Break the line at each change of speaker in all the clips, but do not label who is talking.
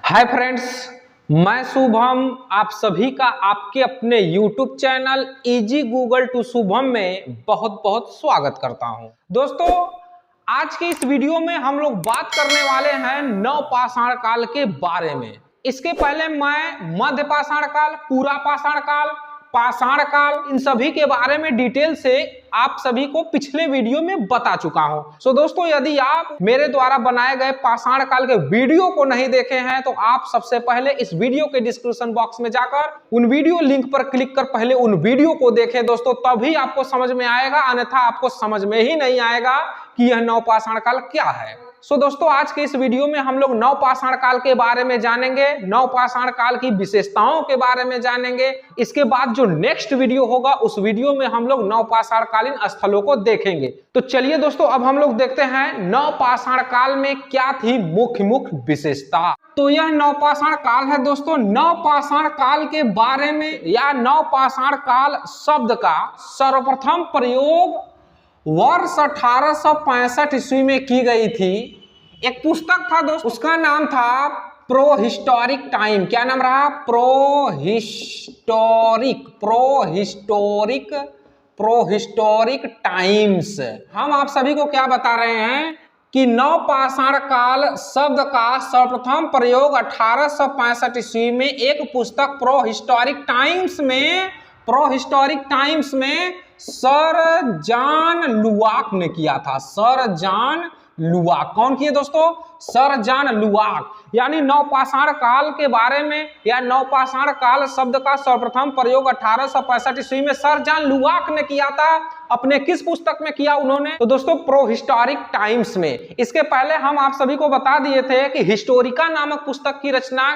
Hi friends, मैं शुभम आप सभी का आपके अपने YouTube channel easy Google to Shubham में बहुत बहुत स्वागत करता हूं। दोस्तों, आज के इस वीडियो में हम लोग बात करने वाले हैं नवपाषाण काल के बारे में। इसके पहले मैं मध्य पाषाण काल, पूरा पाषाण काल, पाषाण काल, इन सभी के बारे में डिटेल से आप सभी को पिछले वीडियो में बता चुका हूं। सो दोस्तों, यदि आप मेरे द्वारा बनाए गए पाषाण काल के वीडियो को नहीं देखे हैं तो आप सबसे पहले इस वीडियो के डिस्क्रिप्शन बॉक्स में जाकर उन वीडियो लिंक पर क्लिक कर पहले उन वीडियो को देखें दोस्तों, तभी आपको समझ में आएगा, अन्यथा आपको समझ में ही नहीं आएगा कि यह नवपाषाण काल क्या है। सो दोस्तों, आज के इस वीडियो में हम लोग नवपाषाण काल के बारे में जानेंगे, नवपाषाण काल की विशेषताओं के बारे में जानेंगे। इसके बाद जो नेक्स्ट वीडियो होगा उस वीडियो में हम लोग नवपाषाण कालीन स्थलों को देखेंगे। तो चलिए दोस्तों, अब हम लोग देखते हैं नवपाषाण काल में क्या थी मुख्य विशेषता। तो यह नवपाषाण काल है दोस्तों। नवपाषाण काल के बारे में या नवपाषाण काल शब्द का सर्वप्रथम प्रयोग वर्ष 1865 ईस्वी में की गई थी। एक पुस्तक था दोस्तों, उसका नाम था प्रोहिस्टोरिक टाइम। क्या नाम रहा? प्रोहिस्टोरिक टाइम्स। हम आप सभी को क्या बता रहे हैं कि नवपाषाण काल शब्द का सर्वप्रथम प्रयोग 1865 ईस्वी में एक पुस्तक प्रोहिस्टोरिक टाइम्स में सर जॉन लुआक ने किया था। सर जॉन लुआक कौन किए दोस्तों? Sir John लुआक। यानी नवपाषाण काल के बारे में या नवपाषाण काल शब्द का सर्वप्रथम प्रयोग 1865 ईस्वी में सर जॉन लुआक ने किया था। अपने किस पुस्तक में किया उन्होंने? तो दोस्तों, प्रोहिस्टोरिक टाइम्स में। इसके पहले हम आप सभी को बता दिए थे कि हिस्टोरिका नामक पुस्तक की रचना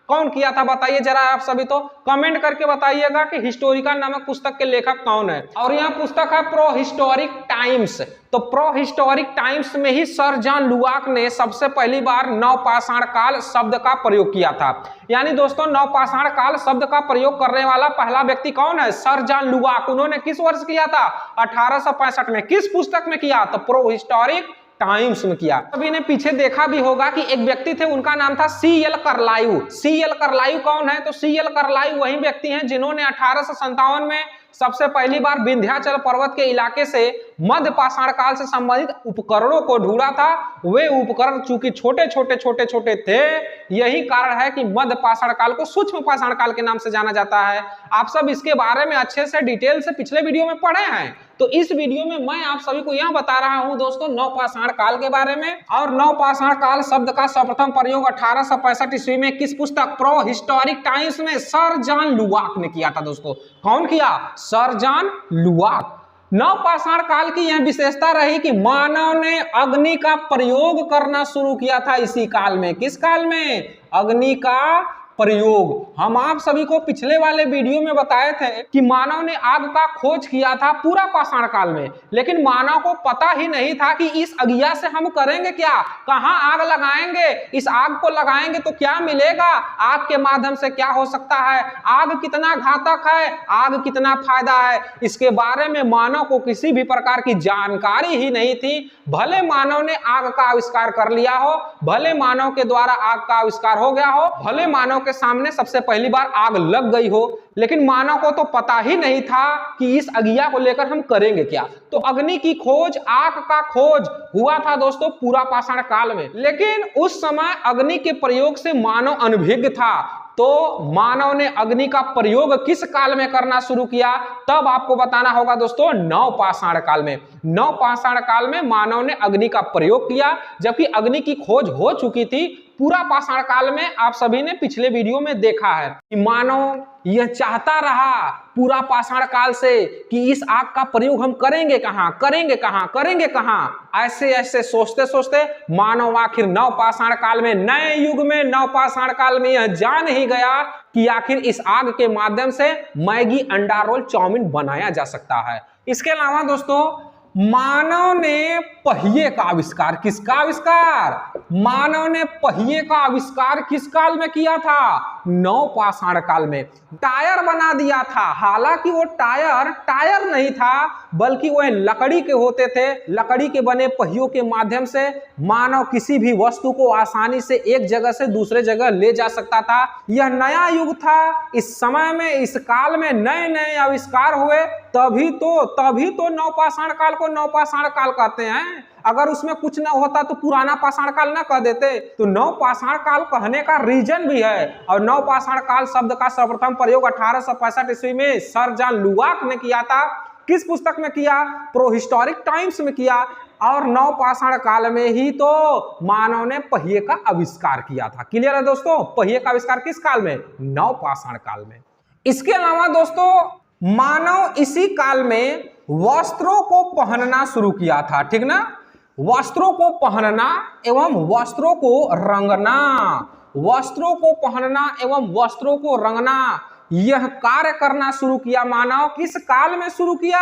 कौन किया था, बताइए जरा आप सभी। तो कमेंट करके बताइएगा कि हिस्टोरिका नामक पुस्तक के लेखक कौन है। और यह पुस्तक है प्रोहिस्टोरिक टाइम्स। तो प्रोहिस्टोरिक टाइम्स में ही सर जॉन लुआक ने सबसे पहली बार नवपाषाण काल शब्द का प्रयोग किया था। यानी दोस्तों, नवपाषाण काल शब्द का प्रयोग करने वाला पहला व्यक्ति कौन है? Sir John लुआक। उन्होंने किस वर्ष किया था? 1865 में। किस पुस्तक में किया? तो प्रोहिस्टोरिक टाइम्स में किया। सभी ने पीछे देखा भी होगा कि एक व्यक्ति थे, उनका नाम था C.L. कार्लाइव। C.L. कार्लाइव कौन है? तो C.L. कार्लाइव वही व्यक्ति हैं जिन्होंने 1857 में सबसे पहली बार विंध्याचल पर्वत के इलाके से मध्य पाषाण काल से संबंधित उपकरणों को ढूंढा था। वे उपकरण चूंकि छोटे छोटे थे, यही कारण है कि मध्य पाषाण काल को सूक्ष्म पाषाण काल के नाम से जाना जाता है। आप सब इसके बारे में अच्छे से डिटेल से पिछले वीडियो में पढ़े हैं। तो इस वीडियो में मैं आप सभी को यह बता रहा हूं दोस्तों नवपाषाण काल के बारे में। और नवपाषाण काल शब्द का सर्वप्रथम प्रयोग 1865 ईस्वी में किस पुस्तक? प्रोहिस्टोरिक टाइम्स में सर जॉन लुआक ने किया था दोस्तों। कौन किया? Sir John लुआक। नवपाषाण काल की यह विशेषता रही कि मानव ने अग्नि का प्रयोग करना शुरू किया था इसी काल में। किस काल में? अग्नि का प्रयोग। हम आप सभी को पिछले वाले वीडियो में बताए थे कि मानव ने आग का खोज किया था पूरा पाषाण काल में, लेकिन मानव को पता ही नहीं था कि इस अगिया से हम करेंगे क्या, कहां आग लगाएंगे, इस आग को लगाएंगे तो क्या मिलेगा, आग के माध्यम से क्या हो सकता है, आग कितना घातक है, आग कितना फायदा है, इसके बारे में मानव को किसी भी प्रकार की जानकारी ही नहीं थी। भले मानव ने आग का आविष्कार कर लिया हो, भले मानव के द्वारा आग का आविष्कार हो गया हो, भले मानव के सामने सबसे पहली बार आग लग गई हो, लेकिन मानव को तो पता ही नहीं था कि इस अगिया को लेकर हम करेंगे क्या। तो अग्नि की खोज, आग का खोज हुआ था दोस्तों पूरा पाषाण काल में। लेकिन उस समय अग्नि के प्रयोग से मानव अनभिज्ञ था। तो मानव ने अग्नि का प्रयोग किस काल में करना शुरू किया? तब आपको बताना होगा दोस्तों नवपाषाण काल में। नवपाषाण काल में मानव ने अग्नि का प्रयोग किया, जबकि अग्नि की खोज हो चुकी थी पूरा पाषाण काल में। आप सभी ने पिछले वीडियो में देखा है कि मानव यह चाहता रहा पूरा पाषाण काल से कि इस आग का प्रयोग हम करेंगे कहां। ऐसे सोचते मानव आखिर नवपाषाण काल में, नए युग में नवपाषाण काल में यह जान ही गया कि आखिर इस आग के माध्यम से मैगी, अंडा रोल, चाउमीन बनाया जा सकता है। इसके अलावा दोस्तों, मानव ने पहिए का आविष्कार, किसका आविष्कार? मानव ने पहिए का आविष्कार किस काल में किया था? नवपाषाण काल में। टायर बना दिया था, हालांकि वो टायर नहीं था बल्कि वह लकड़ी के होते थे। लकड़ी के बने पहियों के माध्यम से मानव किसी भी वस्तु को आसानी से एक जगह से दूसरे जगह ले जा सकता था। यह नया युग था। इस समय में, इस काल में नए नए आविष्कार हुए, तभी तो नवपाषाण काल को नवपाषाण काल कहते हैं। अगर उसमें कुछ ना होता तो पुराना पाषाण काल ना कह देते। तो नवपाषाण काल कहने का रीजन भी है। और नवपाषाण काल शब्द का सर्वप्रथम प्रयोग 1865 ईस्वी में सर जॉन लुआक ने किया था। किस पुस्तक में किया? प्रोहिस्टोरिक टाइम्स में किया। और नवपाषाण काल में ही तो मानव ने पहिए का आविष्कार किया था। क्लियर है दोस्तों? पहिए का आविष्कार किस काल में? नवपाषाण काल में। इसके अलावा दोस्तों मानव इसी काल में वस्त्रों को पहनना शुरू किया था, ठीक ना? वस्त्रों को पहनना एवं वस्त्रों को रंगना, वस्त्रों को पहनना एवं वस्त्रों को रंगना, यह कार्य करना शुरू किया मानव। किस काल में शुरू किया?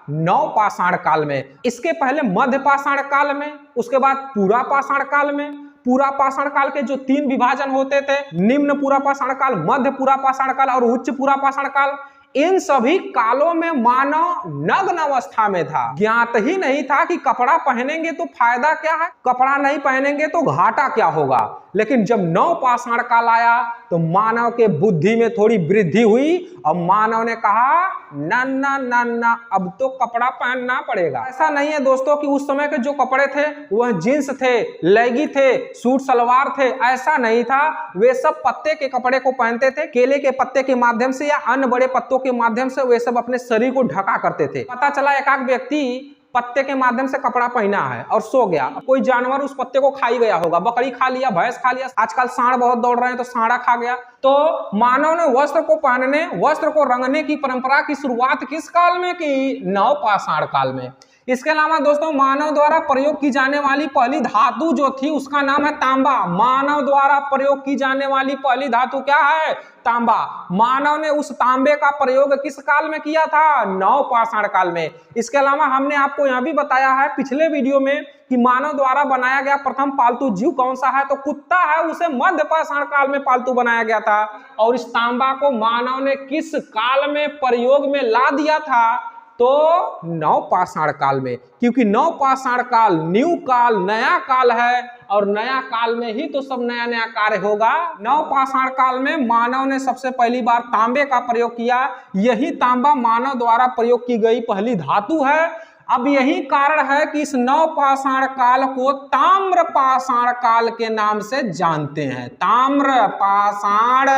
नवपाषाण काल में। इसके पहले मध्यपाषाण काल में, उसके बाद पुरापाषाण काल में। पुरापाषाण काल के जो 3 विभाजन होते थे, निम्न पुरापाषाण काल, मध्य पुरापाषाण काल और उच्च पुरापाषाण काल, इन सभी कालों में मानव नग्न अवस्था में था। ज्ञात ही नहीं था कि कपड़ा पहनेंगे तो फायदा क्या है, कपड़ा नहीं पहनेंगे तो घाटा क्या होगा। लेकिन जब नवपाषाण काल आया तो मानव के बुद्धि में थोड़ी वृद्धि हुई और मानव ने कहा ना ना ना ना, अब तो कपड़ा पहनना पड़ेगा। ऐसा नहीं है दोस्तों कि उस समय के जो कपड़े थे वह जींस थे, लेगी थे, सूट सलवार थे, ऐसा नहीं था। वे सब पत्ते के कपड़े को पहनते थे। केले के पत्ते के माध्यम से या अन्य बड़े पत्तों के माध्यम से वे सब अपने शरीर को ढका करते थे। पता चला एकाक व्यक्ति पत्ते के माध्यम से कपड़ा पहना है और सो गया, कोई जानवर उस पत्ते को खा ही गया होगा, बकरी खा लिया, भैंस खा लिया, आजकल सांड बहुत दौड़ रहे हैं तो सांडा खा गया। तो मानव ने वस्त्र को पहनने, वस्त्र को रंगने की परंपरा की शुरुआत किस काल में की? नवपाषाण काल में। इसके अलावा दोस्तों मानव द्वारा प्रयोग की जाने वाली पहली धातु जो थी उसका नाम है तांबा। मानव द्वारा प्रयोग की जाने वाली पहली धातु क्या है? तांबा। मानव ने उस तांबे का प्रयोग किस काल में किया था? नवपाषाण काल में। इसके अलावा हमने आपको यह भी बताया है पिछले वीडियो में कि मानव द्वारा बनाया गया प्रथम पालतू जीव कौन सा है? तो कुत्ता है। उसे मध्यपाषाण काल में पालतू बनाया गया था। और इस तांबा को मानव ने किस काल में प्रयोग में ला दिया था? तो नवपाषाण काल में। क्योंकि नवपाषाण काल न्यू काल, नया काल है और नया काल में ही तो सब नया नया कार्य होगा। नवपाषाण काल में मानव ने सबसे पहली बार तांबे का प्रयोग किया। यही तांबा मानव द्वारा प्रयोग की गई पहली धातु है। अब यही कारण है कि इस नवपाषाण काल को ताम्रपाषाण काल के नाम से जानते हैं। ताम्रपाषाण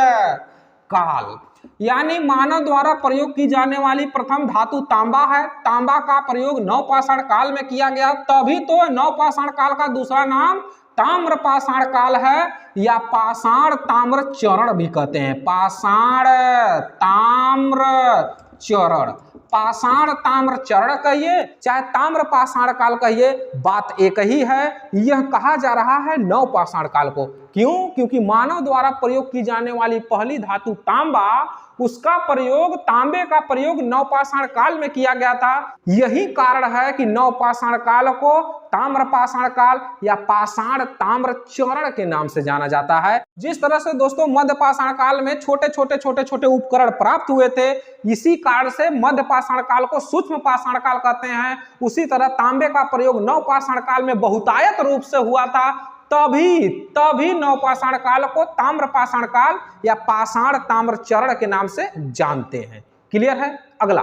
काल यानी मानव द्वारा प्रयोग की जाने वाली प्रथम धातु तांबा है। तांबा का प्रयोग नवपाषाण काल में किया गया, तभी तो नवपाषाण काल का दूसरा नाम ताम्रपाषाण काल है या पाषाण ताम्र चरण भी कहते हैं। पाषाण ताम्र चरण, पाषाण ताम्र चरण कहिए चाहे ताम्र पाषाण काल कहिए, बात एक ही है। यह कहा जा रहा है नवपाषाण काल को। क्यों? क्योंकि मानव द्वारा प्रयोग की जाने वाली पहली धातु तांबा, उसका प्रयोग, तांबे का प्रयोग नवपाषाण काल में किया गया था। यही कारण है कि नवपाषाण काल को ताम्रपाषाण काल या पाषाण ताम्र चरण के नाम से जाना जाता है। जिस तरह से दोस्तों मध्यपाषाण काल में छोटे छोटे उपकरण प्राप्त हुए थे, इसी कारण से मध्यपाषाण काल को सूक्ष्म पाषाण काल कहते हैं। उसी तरह तांबे का प्रयोग नवपाषाण काल में बहुतायत रूप से हुआ था, तभी नवपाषाण काल को ताम्रपाषाण काल या पाषाण ताम्र चरण के नाम से जानते हैं। क्लियर है? अगला,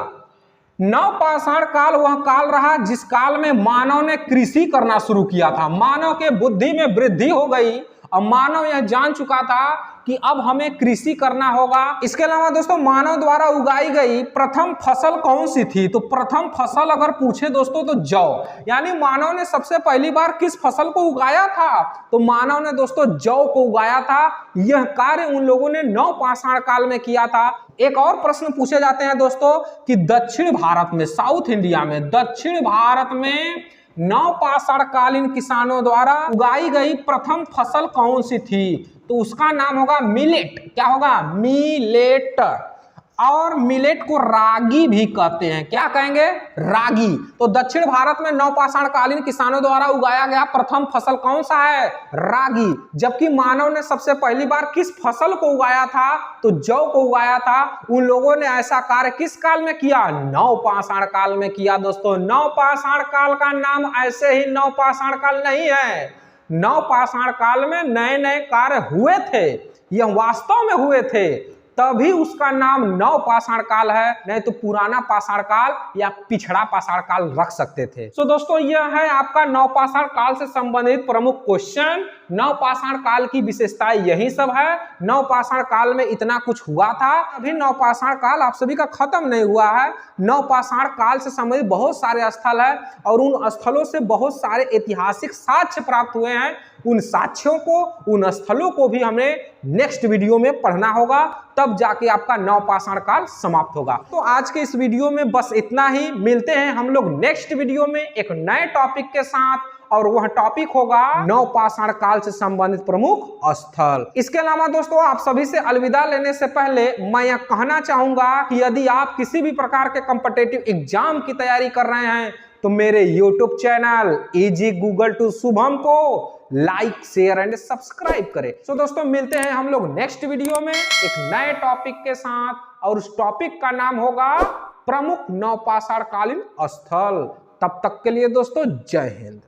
नवपाषाण काल वह काल रहा जिस काल में मानव ने कृषि करना शुरू किया था। मानव के बुद्धि में वृद्धि हो गई और मानव यह जान चुका था कि अब हमें कृषि करना होगा। इसके अलावा दोस्तों मानव द्वारा उगाई गई प्रथम फसल कौन सी थी? तो प्रथम फसल अगर पूछे दोस्तों तो जौ। यानी मानव ने सबसे पहली बार किस फसल को उगाया था? तो मानव ने दोस्तों जौ को उगाया था। यह कार्य उन लोगों ने नवपाषाण काल में किया था। एक और प्रश्न पूछे जाते हैं दोस्तों कि दक्षिण भारत में, साउथ इंडिया में, दक्षिण भारत में नवपाषाण कालीन किसानों द्वारा उगाई गई प्रथम फसल कौन सी थी? तो उसका नाम होगा मिलेट। क्या होगा? मिलेट। और मिलेट को रागी भी कहते हैं। क्या कहेंगे? रागी। तो दक्षिण भारत में नवपाषाण कालीन किसानों द्वारा उगाया गया प्रथम फसल कौन सा है? रागी। जबकि मानव ने सबसे पहली बार किस फसल को उगाया था? तो जौ को उगाया था। उन लोगों ने ऐसा कार्य किस काल में किया? नवपाषाण काल में किया। दोस्तों नवपाषाण काल का नाम ऐसे ही नवपाषाण काल नहीं है। नवपाषाण काल में नए नए कार्य हुए थे, यह वास्तव में हुए थे, तभी उसका नाम नवपाषाण काल है, नहीं तो पुराना पाषाण काल या पिछड़ा पाषाण काल रख सकते थे। तो दोस्तों यह है आपका नवपाषाण काल से संबंधित प्रमुख क्वेश्चन। नवपाषाण काल की विशेषताएं यही सब है। नवपाषाण काल में इतना कुछ हुआ था। अभी नवपाषाण काल आप सभी का खत्म नहीं हुआ है। नवपाषाण काल से संबंधित बहुत सारे स्थल है और उन स्थलों से बहुत सारे ऐतिहासिक साक्ष्य प्राप्त हुए हैं। उन साक्ष्यों को, उन स्थलों को भी हमें नेक्स्ट वीडियो में पढ़ना होगा, तब जाके आपका नवपाषाण काल समाप्त होगा। तो आज के इस वीडियो में बस इतना ही। मिलते हैं हम लोग नेक्स्ट वीडियो में एक नए टॉपिक के साथ, और वह टॉपिक होगा नवपाषाण काल से संबंधित प्रमुख स्थल। इसके अलावा दोस्तों आप सभी से अलविदा लेने से पहले मैं यह कहना चाहूंगा कि यदि आप किसी भी प्रकार के कॉम्पिटिटिव एग्जाम की तैयारी कर रहे हैं तो मेरे YouTube channel easy Google to Shubham को लाइक, शेयर एंड सब्सक्राइब करें। तो दोस्तों मिलते हैं हम लोग नेक्स्ट वीडियो में एक नए टॉपिक के साथ, और उस टॉपिक का नाम होगा प्रमुख नवपाषाण कालीन स्थल। तब तक के लिए दोस्तों जय हिंद।